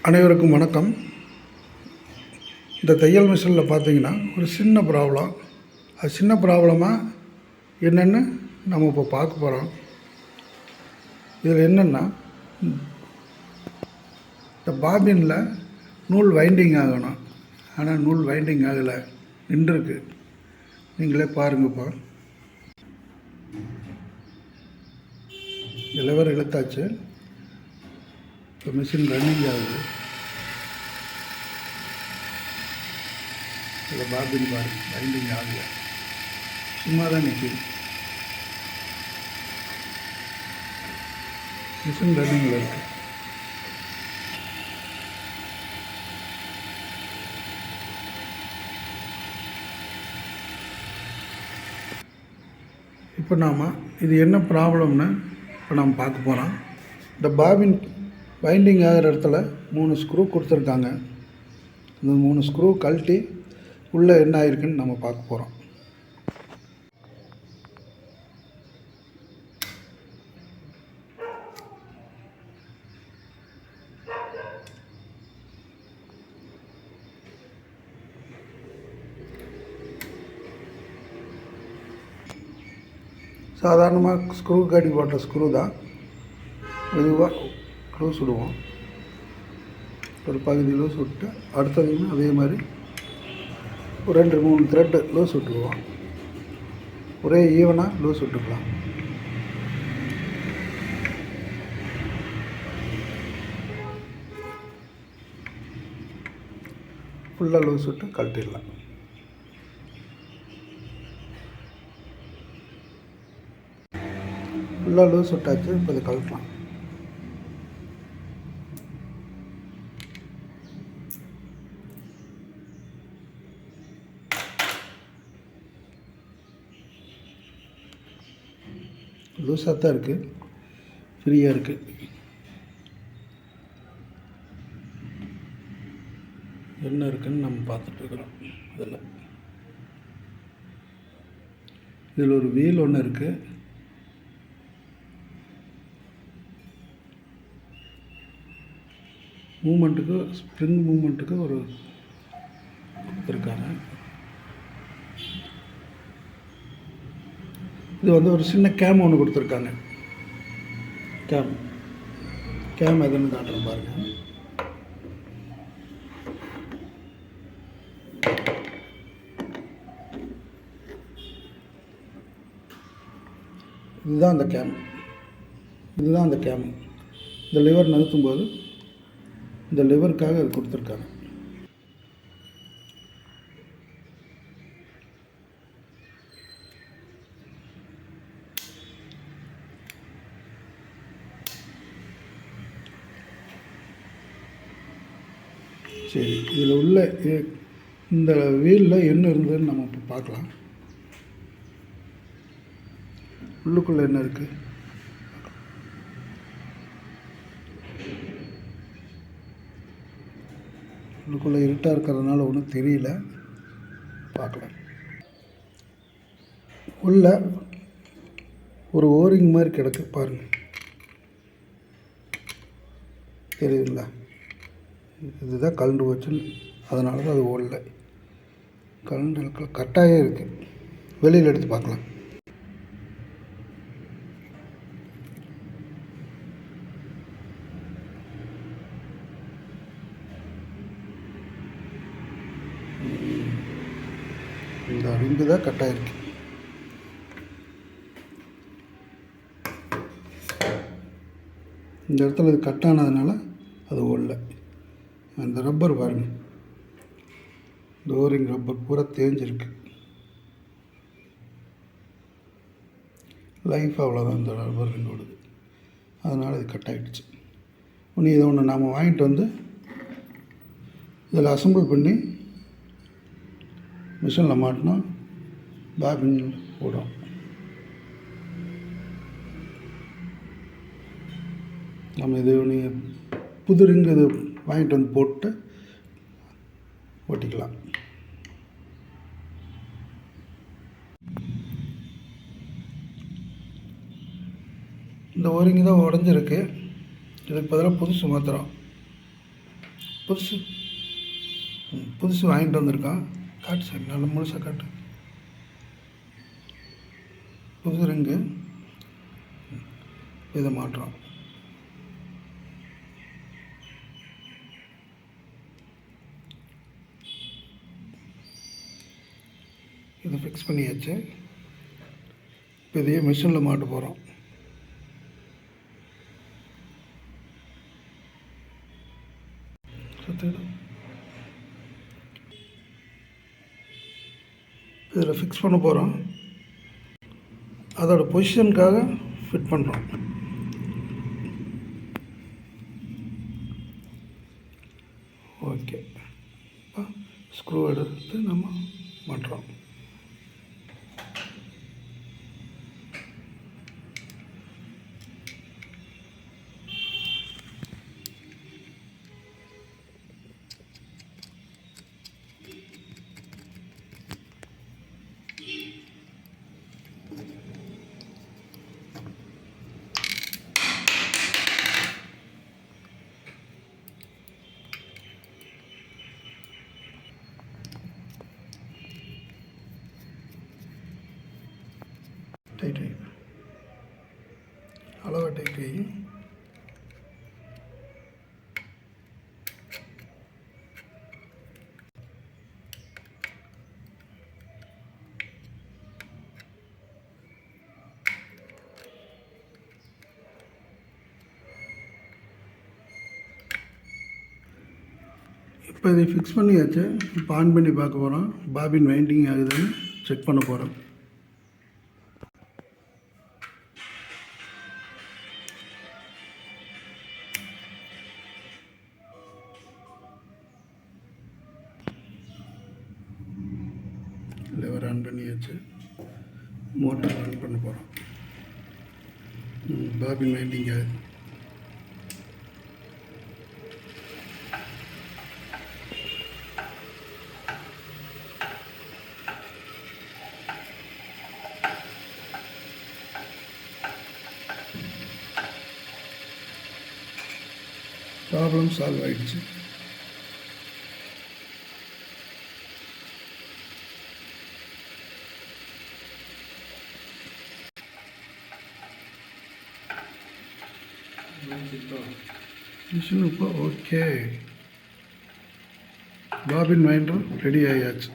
அனைவருக்கும் வணக்கம். இந்த தையல் மிஷினில் பார்த்தீங்கன்னா ஒரு சின்ன ப்ராப்ளம். அது சின்ன ப்ராப்ளமாக என்னென்னு நம்ம இப்போ பார்க்க போகிறோம். இதில் என்னென்னா, இந்த பாபினில் நூல் வைண்டிங் ஆகணும். ஆனால் நூல் வைண்டிங் ஆகலை, நின்றுருக்கு. நீங்களே பாருங்கப்பா. லெவர் இழுத்தாச்சு. இப்போ மிஷின் ரன்னிங் ஆகுது. இதில் பாபின் பாருங்க, வைண்டிங் ஆகல, சும்மா தான் நிற்கிது. மிஷின் ரன்னிங்கில் இருக்கு. இப்போ நாம் இது என்ன ப்ராப்ளம்னு இப்போ நாம் பார்க்க போகிறோம். இந்த பாபின் வைண்டிங் ஆகிற இடத்துல 3 ஸ்க்ரூ கொடுத்துருக்காங்க. இந்த 3 ஸ்க்ரூ கழட்டி உள்ளே என்ன ஆகிருக்குன்னு நம்ம பார்க்க போகிறோம். சாதாரணமாக ஸ்க்ரூ காடி போட்ட ஸ்க்ரூ தான். மெதுவாக லூஸ் விடுவோம். ஒரு பகுதி லூஸ் விட்டு அடுத்ததையுமே அதே மாதிரி ஒரு 2-3 த்ரெட்டு லூஸ் விட்டுக்குவோம். ஒரே ஈவனாக லூஸ் விட்டுக்கலாம். ஃபுல்லாக லூஸ் விட்டு கழட்டிடலாம். ஃபுல்லாக லூஸ் விட்டாச்சு. இப்போ இதை கழட்டலாம். லூஸாக தான் இருக்குது, ஃப்ரீயாக இருக்குது. என்ன இருக்குதுன்னு நம்ம பார்த்துட்ருக்குறோம். இதில் ஒரு வீல் ஒன்று இருக்குது. மூமெண்ட்டுக்கு, ஸ்ப்ரிங் மூமெண்ட்டுக்கு ஒரு கொடுத்துருக்காங்க. இது வந்து ஒரு சின்ன கேம் ஒன்று கொடுத்துருக்காங்க. கேம் எதுன்னு காட்டுறேன் பாருங்கள். இதுதான் அந்த கேம். இந்த லிவர் நகர்த்தும் போது இந்த லிவருக்காக அது கொடுத்துருக்காங்க. சரி, இதில் உள்ள இந்த வீலில் என்ன இருந்ததுன்னு நம்ம இப்போ பார்க்கலாம். உள்ளுக்குள்ளே என்ன இருக்குது? உள்ளுக்குள்ளே இருட்டாக இருக்கிறதுனால ஒன்றும் தெரியல, பார்க்கலாம். உள்ள ஒரு ஓரிங் மாதிரி கிடக்கு பாருங்கள், தெரியுதுங்களா? இதுதான் கலண்டு போச்சுன்னு, அதனால தான் அது ஓடல. கலண்டு கட்டாயே இருக்குது. வெளியில் எடுத்து பார்க்கலாம். இந்த ரிங்கு தான் கட்டாயிருக்கு. இந்த இடத்துல இது கட்டானதுனால அது ஓடல. அந்த ரப்பர் பாருங்கள், இந்த ஓரிங் ரப்பர் பூரா தேஞ்சிருக்கு. லைஃப் அவ்வளோதான் இந்த ரப்பர் ரிங்கோடது. அதனால் இது கட் ஆகிடுச்சு. இனி இதை ஒன்று நாம் வாங்கிட்டு வந்து இதில் அசம்பிள் பண்ணி மிஷினில் மாட்டினா பாபின் ஓடும். நம்ம இது ஒன்று புது ரிங்கு இது வாங்கிட்டு வந்து போட்டு ஓட்டிக்கலாம். இந்த ஓரிங்கு தான் உடஞ்சிருக்கு. இதுக்கு பதிலாக புதுசு மாத்திரம். புதுசு புதுசு வாங்கிட்டு வந்திருக்கான். காட்டு சார், நல்லா முழுசாக காட்டு. புது ரிங்கு இதை மாட்டுறோம். இதை ஃபிக்ஸ் பண்ணியாச்சு. இப்போ இதையே மிஷினில் மாட்ட போகிறோம். இதில் ஃபிக்ஸ் பண்ண போகிறோம். அதோட பொசிஷனுக்காக ஃபிட் பண்ணுறோம். ஓகே, ஸ்க்ரூ எடுத்து நம்ம மாட்டுறோம். டைட் வை, அளவாக டைட் வை. இப்போ இதை ஃபிக்ஸ் பண்ணியாச்சு. இப்போ ஆன் பண்ணி பார்க்க போகிறோம். பாபின் வைண்டிங் ஆகுதுன்னு செக் பண்ண போகிறோம். லெவர் ஆன் பண்ணியாச்சு. மோட்டர் ஆன் பண்ண போகிறோம். பாபின் வைண்டிங் ஆகுது. ப்ராப்ளம் சால்வ் ஆகிடுச்சு. மிஷின் இப்போ ஓகே. Bobbin winder ready ஆகியாச்சு.